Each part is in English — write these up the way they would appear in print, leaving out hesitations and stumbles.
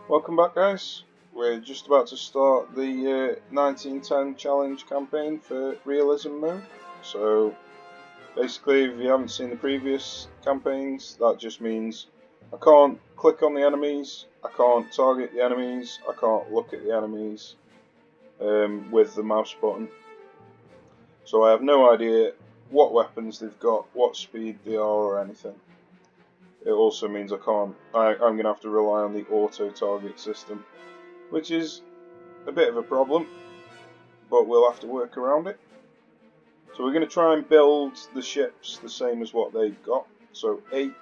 Welcome back, guys. We're just about to start the 1910 challenge campaign for Realism mode. So basically, if you haven't seen the previous campaigns, that just means I can't click on the enemies, I can't target the enemies, I can't look at the enemies with the mouse button. So I have no idea what weapons they've got, what speed they are, or anything. It also means I'm going to have to rely on the auto target system, which is a bit of a problem, but we'll have to work around it. So we're going to try and build the ships the same as what they've got. So 8,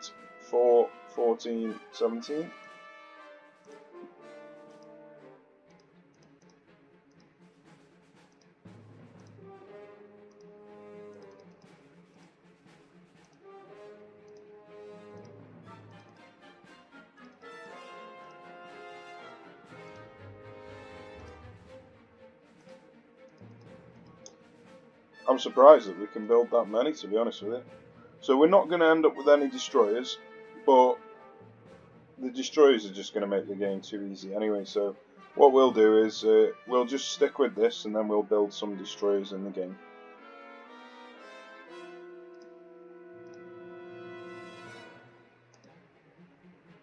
4, 14, 17. I'm surprised that we can build that many, to be honest with you. So we're not going to end up with any destroyers, but the destroyers are just going to make the game too easy anyway. So what we'll do is we'll just stick with this, and then we'll build some destroyers in the game.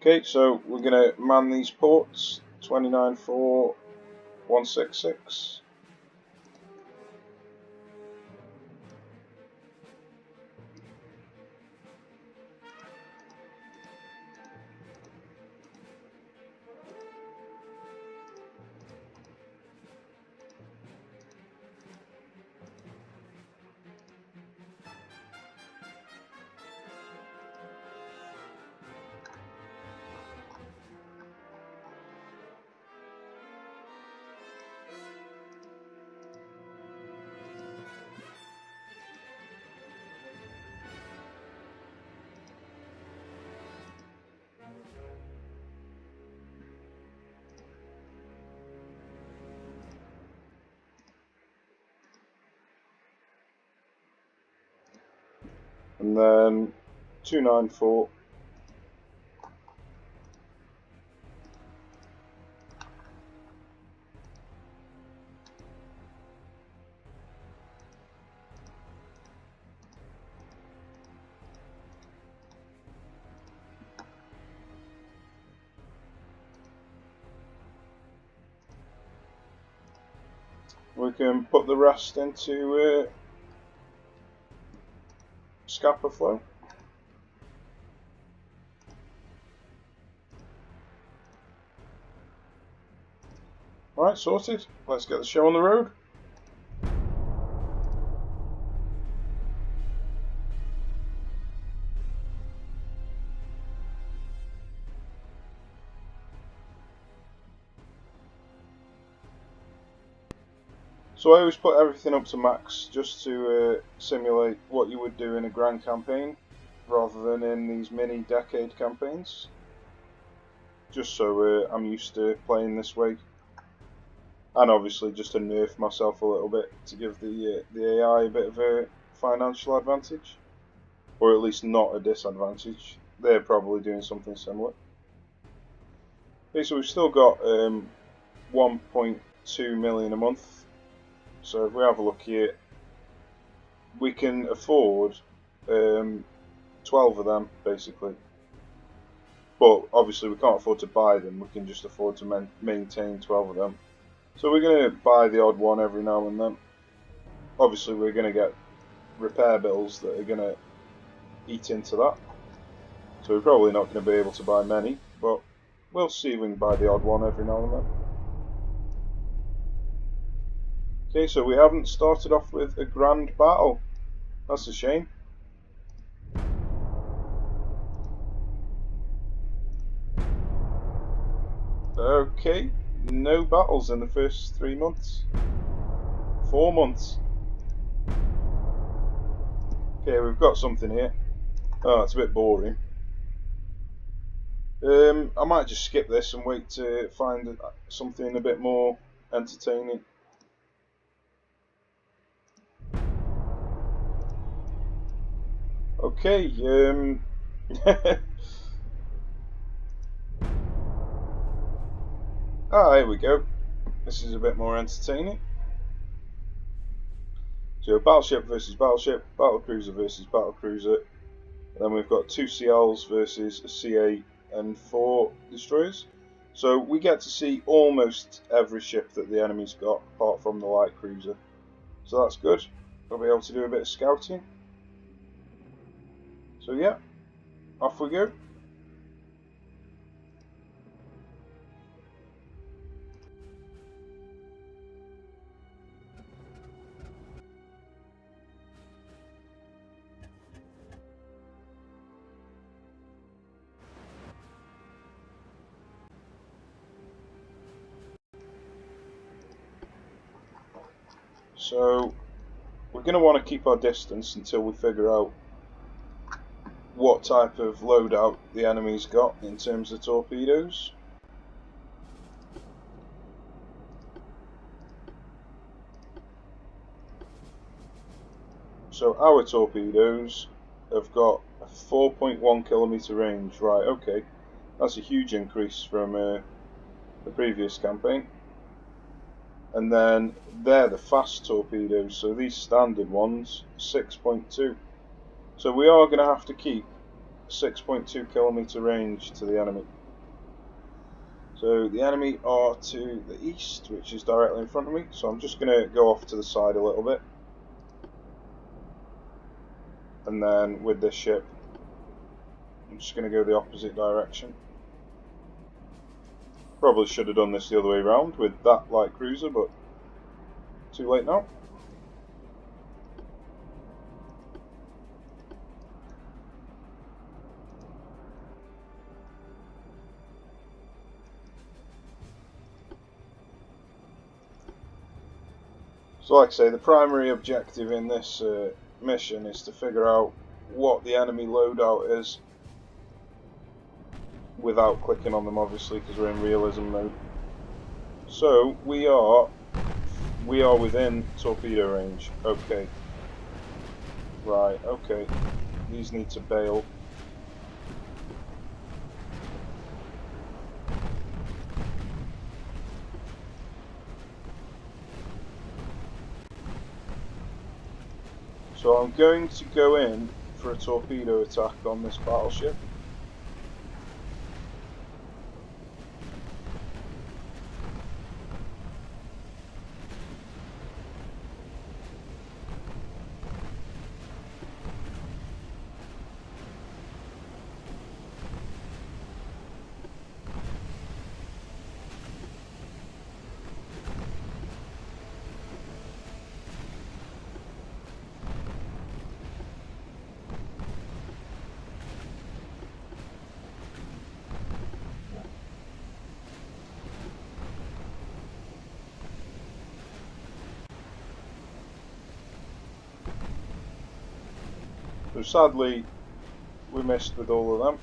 Okay, so we're going to man these ports, 294166. And then 294. We can put the rest into Scapa flow. Alright, sorted. Let's get the show on the road. So I always put everything up to max just to simulate what you would do in a grand campaign rather than in these mini decade campaigns. Just so I'm used to playing this way. And obviously just to nerf myself a little bit to give the AI a bit of a financial advantage. Or at least not a disadvantage. They're probably doing something similar. Okay, so we've still got 1.2 million a month. So if we have a look here, we can afford 12 of them, basically. But obviously we can't afford to buy them, we can just afford to maintain 12 of them. So we're going to buy the odd one every now and then. Obviously we're going to get repair bills that are going to eat into that. So we're probably not going to be able to buy many, but we'll see if we can buy the odd one every now and then. Okay, so we haven't started off with a grand battle. That's a shame. Okay, no battles in the first 3 months. 4 months. Okay, we've got something here. Oh, it's a bit boring. I might just skip this and wait to find something a bit more entertaining. Okay, Ah, here we go. This is a bit more entertaining. So battleship versus battleship, battlecruiser versus battlecruiser. And then we've got 2 CLs versus a C8 and 4 destroyers. So we get to see almost every ship that the enemy's got, apart from the light cruiser. So that's good. We'll be able to do a bit of scouting. So yeah, off we go. So we're going to want to keep our distance until we figure out what type of loadout the enemy's got in terms of torpedoes. So our torpedoes have got a 4.1 kilometer range. Right, okay, that's a huge increase from the previous campaign. And then they're the fast torpedoes, so these standard ones, 6.2. So we are going to have to keep 6.2 kilometer range to the enemy. So the enemy are to the east, which is directly in front of me, so I'm just going to go off to the side a little bit. And then with this ship, I'm just going to go the opposite direction. Probably should have done this the other way around with that light cruiser, but too late now. So like I say, the primary objective in this mission is to figure out what the enemy loadout is without clicking on them, obviously, because we're in realism mode. So we are within torpedo range. Okay. Right, okay. These need to bail. So I'm going to go in for a torpedo attack on this battleship. So sadly, we missed with all of them.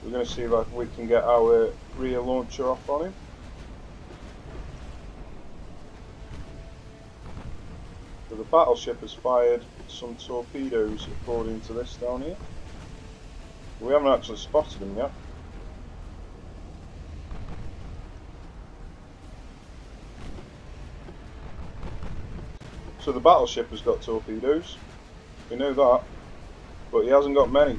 We're going to see if we can get our rear launcher off on him. So the battleship has fired some torpedoes according to this down here. We haven't actually spotted them yet. So the battleship has got torpedoes, we know that, but he hasn't got many.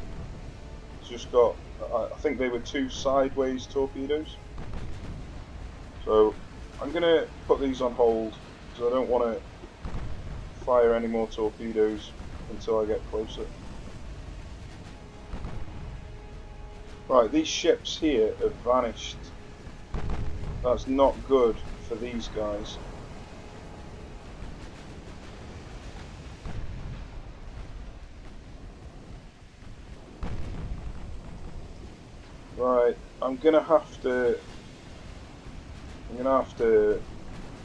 He's just got, I think they were 2 sideways torpedoes. So I'm going to put these on hold because I don't want to fire any more torpedoes until I get closer. Right, these ships here have vanished. That's not good for these guys. Right, I'm gonna have to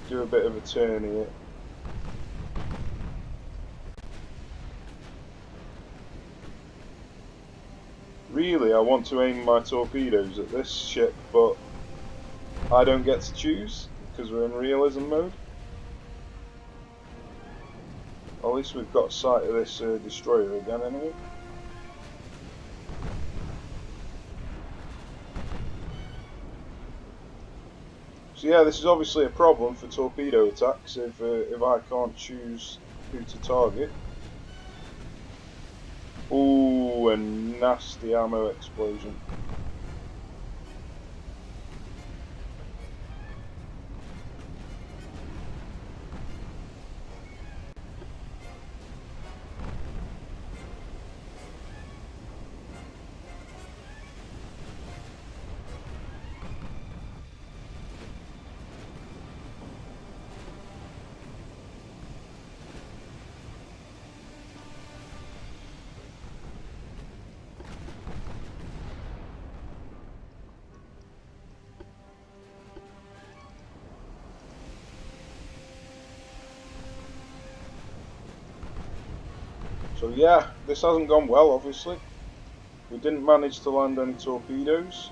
do a bit of a turn here. really I want to aim my torpedoes at this ship, but I don't get to choose because we're in realism mode. At least we've got sight of this destroyer again anyway. So yeah, this is obviously a problem for torpedo attacks if I can't choose who to target. Ooh, a nasty ammo explosion. So yeah, this hasn't gone well obviously. We didn't manage to land any torpedoes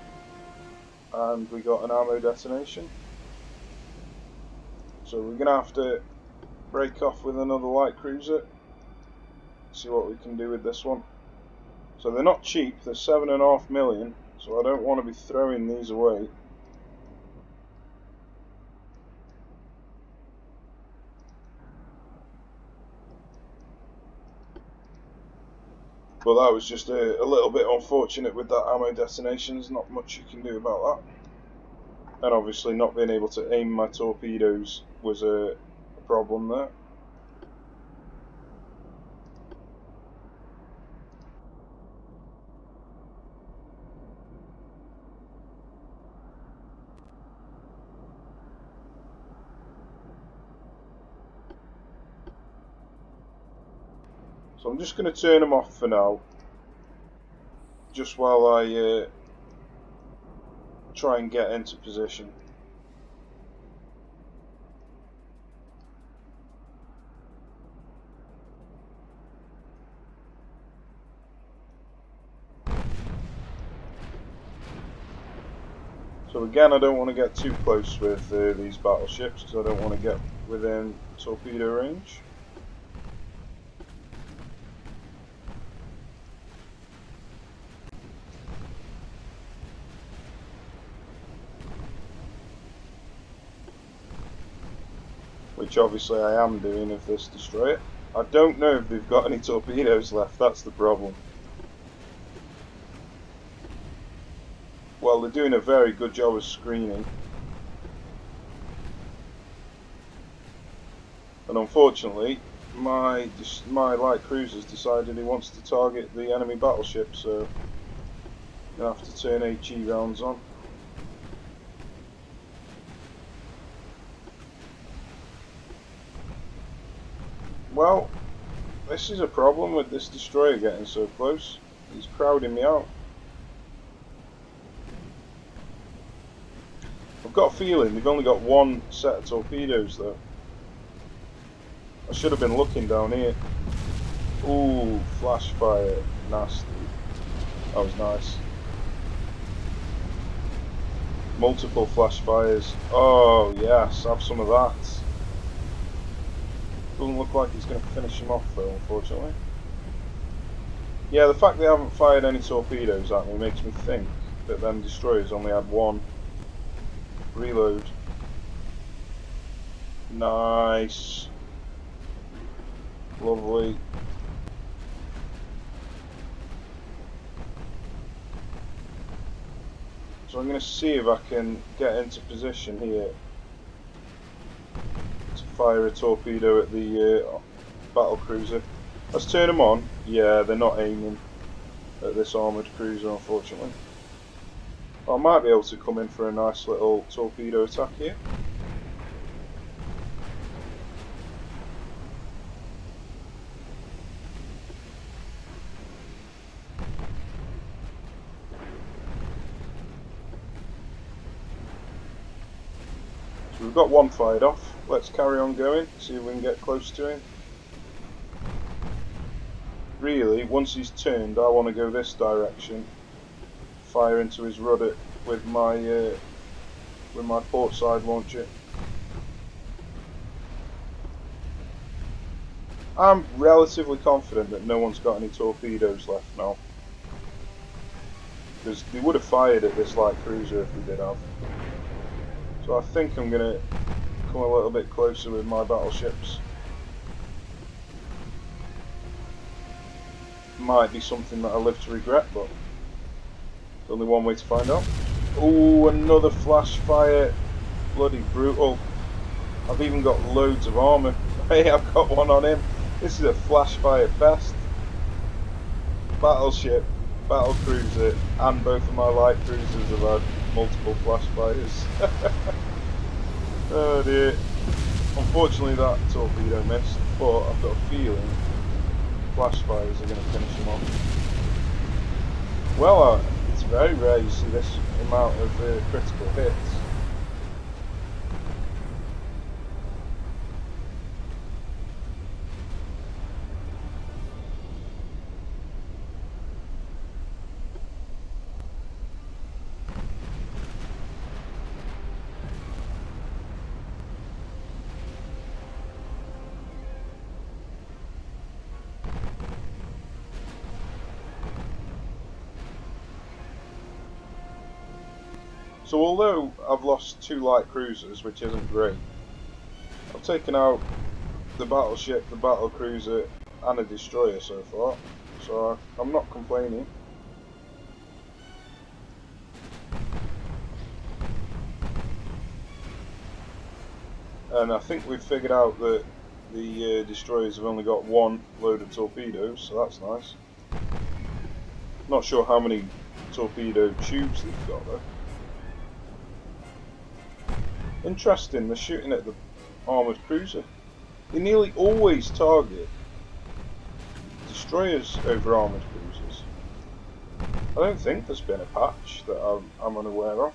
and we got an ammo detonation. So we're going to have to break off with another light cruiser, see what we can do with this one. So they're not cheap, they're 7.5 million, so I don't want to be throwing these away. But that was just a little bit unfortunate with that ammo detonations, not much you can do about that. And obviously not being able to aim my torpedoes was a problem there. So I'm just going to turn them off for now, just while I try and get into position. So again, I don't want to get too close with these battleships because I don't want to get within torpedo range. Which obviously I am doing of this destroyer. I don't know if they've got any torpedoes left, that's the problem. Well, they're doing a very good job of screening. And unfortunately, my light cruiser's decided he wants to target the enemy battleship, so I'm going to have to turn HE rounds on. Well, this is a problem with this destroyer getting so close. He's crowding me out. I've got a feeling they've only got one set of torpedoes though. I should have been looking down here. Ooh, flash fire. Nasty. That was nice. Multiple flash fires. Oh yes, have some of that. Doesn't look like he's going to finish him off though, unfortunately. Yeah, the fact they haven't fired any torpedoes at me makes me think that them destroyers only had one reload. Nice. Lovely. So I'm going to see if I can get into position here to fire a torpedo at the battle cruiser. Let's turn them on. Yeah, they're not aiming at this armoured cruiser, unfortunately. I might be able to come in for a nice little torpedo attack here. So we've got one fired off. Let's carry on going, see if we can get close to him. Really, once he's turned, I want to go this direction fire into his rudder with my port side launcher. I'm relatively confident that no one's got any torpedoes left now, because they would have fired at this light cruiser if they did have. So I think I'm going to come a little bit closer with my battleships. Might be something that I live to regret, but there's only one way to find out. Oh, another flash fire. Bloody brutal. I've even got loads of armour. Hey, I've got one on him. This is a flash fire fest. Battleship, battle cruiser, and both of my light cruisers have had multiple flash fires. Oh dear. Unfortunately that torpedo missed, but I've got a feeling flash fires are going to finish him off. Well, it's very rare you see this amount of critical hits. So although I've lost 2 light cruisers, which isn't great, I've taken out the battleship, the battle cruiser and a destroyer so far, so I'm not complaining. And I think we've figured out that the destroyers have only got 1 load of torpedoes, so that's nice. Not sure how many torpedo tubes they've got though. Interesting, they're shooting at the armoured cruiser. They nearly always target destroyers over armoured cruisers. I don't think there's been a patch that I'm unaware of.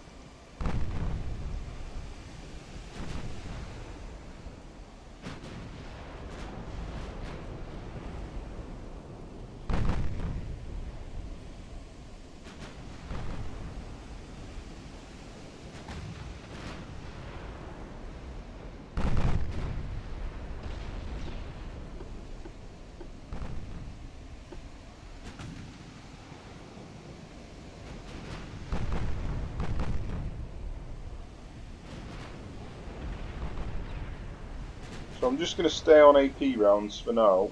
So I'm just going to stay on AP rounds for now,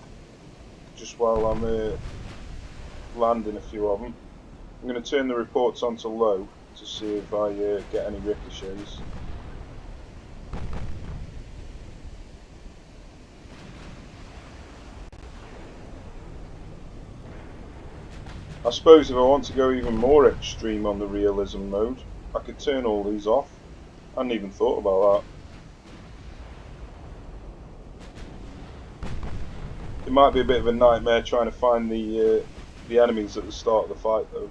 just while I'm landing a few of them. I'm going to turn the reports onto low to see if I get any ricochets. I suppose if I want to go even more extreme on the realism mode, I could turn all these off. I hadn't even thought about that. It might be a bit of a nightmare trying to find the enemies at the start of the fight though.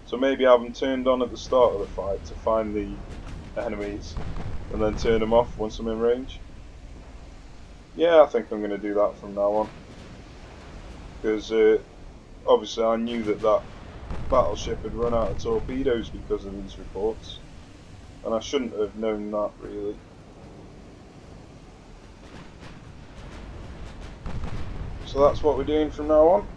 So maybe have them turned on at the start of the fight to find the enemies and then turn them off once I'm in range. Yeah, I think I'm going to do that from now on. Because obviously I knew that battleship had run out of torpedoes because of these reports. And I shouldn't have known that really. So that's what we're doing from now on.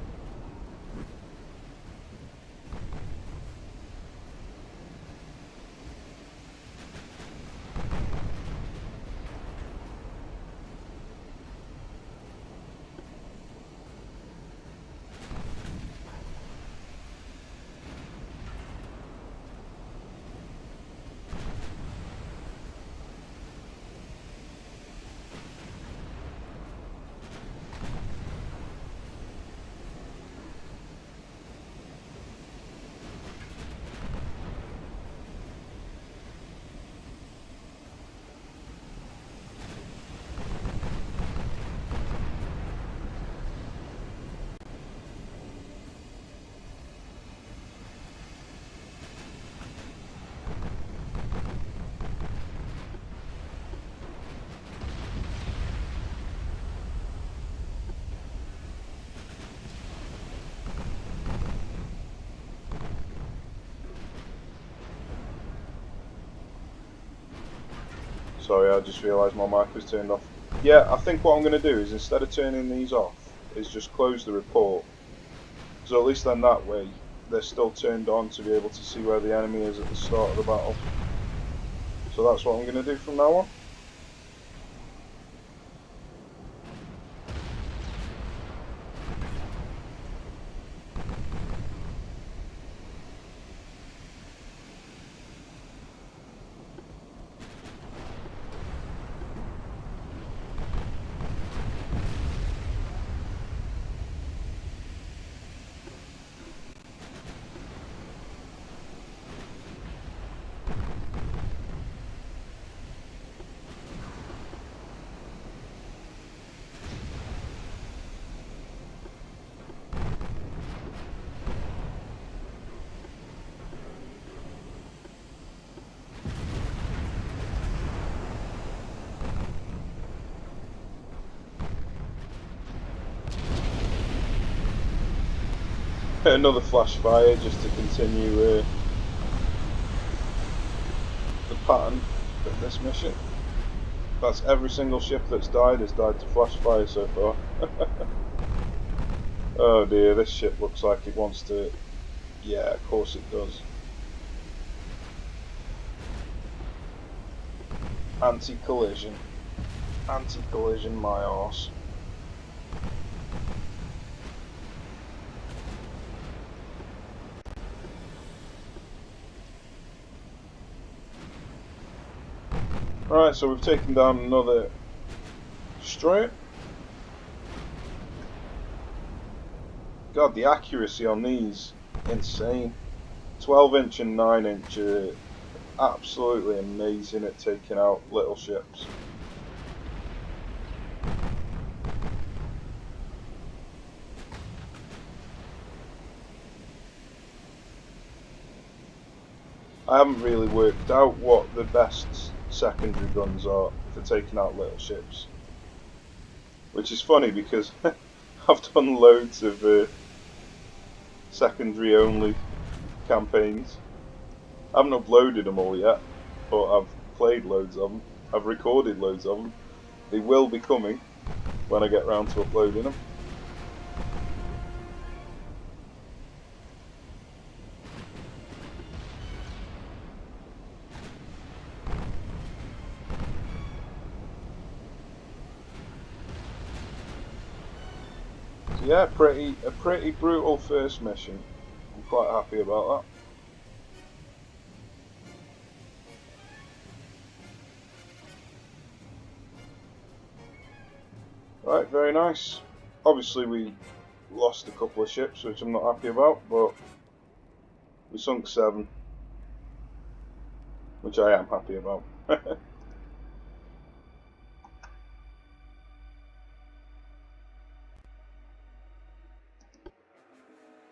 Sorry, I just realised my mic was turned off. Yeah, I think what I'm going to do is, instead of turning these off, is just close the report. So at least then that way, they're still turned on to be able to see where the enemy is at the start of the battle. So that's what I'm going to do from now on. Another flash fire just to continue the pattern of this mission. That's every single ship that's died has died to flash fire so far. Oh dear, this ship looks like it wants to... Yeah, of course it does. Anti-collision. Anti-collision my arse. Right, so we've taken down another destroyer. God, the accuracy on these, insane. 12-inch and 9-inch are absolutely amazing at taking out little ships. I haven't really worked out what the best secondary guns are for taking out little ships. Which is funny because I've done loads of secondary only campaigns. I haven't uploaded them all yet, but I've played loads of them. I've recorded loads of them. They will be coming when I get round to uploading them. So yeah, a pretty brutal first mission. I'm quite happy about that. Right, very nice. Obviously we lost a couple of ships, which I'm not happy about, but we sunk 7, which I am happy about.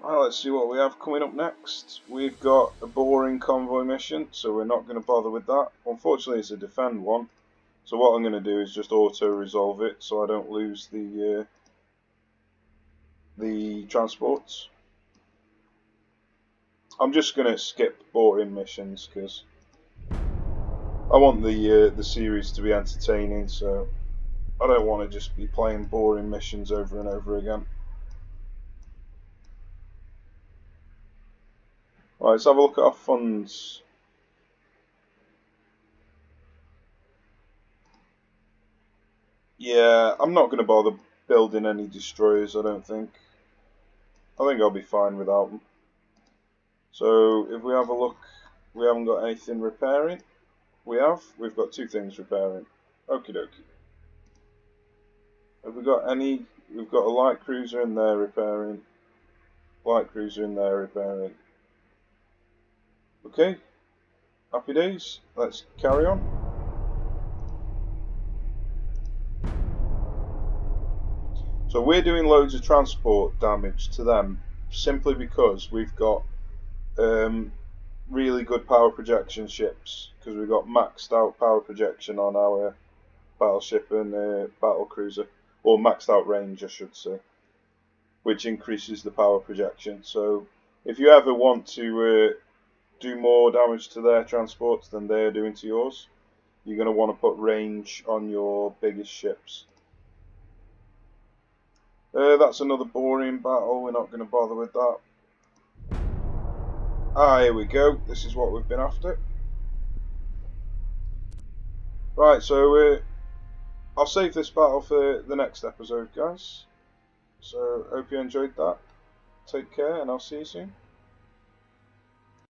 Well, let's see what we have coming up next. We've got a boring convoy mission, so we're not going to bother with that. Unfortunately, it's a defend one, so what I'm going to do is just auto-resolve it so I don't lose the transports. I'm just going to skip boring missions because I want the series to be entertaining, so I don't want to just be playing boring missions over and over again. Right, let's have a look at our funds. Yeah, I'm not going to bother building any destroyers, I don't think. I think I'll be fine without them. So, if we have a look, we haven't got anything repairing. We've got 2 things repairing. Okie dokie. Have we got any? We've got a light cruiser in there repairing. Light cruiser in there repairing. Okay, happy days. Let's carry on. So we're doing loads of transport damage to them simply because we've got really good power projection ships, because we've got maxed out power projection on our battleship and battle cruiser, or maxed out range I should say, which increases the power projection. So if you ever want to do more damage to their transports than they're doing to yours, you're going to want to put range on your biggest ships. That's another boring battle, we're not going to bother with that. Ah, here we go, this is what we've been after. Right, so I'll save this battle for the next episode, guys. So, hope you enjoyed that. Take care, and I'll see you soon.